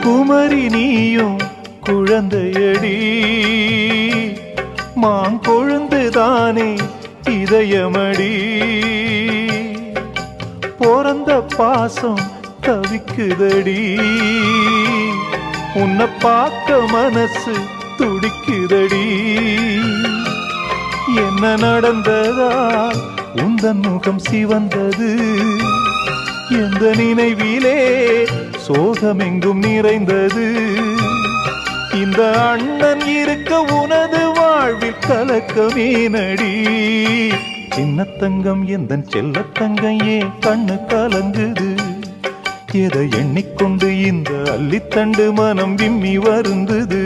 குமரி நீயும் குழந்தையடி மாங்கொழுந்துதானே இதயமடி பிறந்த பாசம் தவிக்குதடி உன்னை பார்க்க மனசு துடிக்குதடி என்ன நடந்ததால் உந்தன் முகம் சிவந்தது எந்த நினைவிலே சோகமெங்கும் நிறைந்தது இந்த அண்ணன் இருக்க உனது வாழ்வில் கலக்கமே நடி சின்னத்தங்கம் எந்தன் செல்லத்தங்கம் ஏன் கண்ணு கலங்குது எதை எண்ணிக்கொண்டு இந்த அள்ளித்தண்டு மனம் விம்மி வருந்தது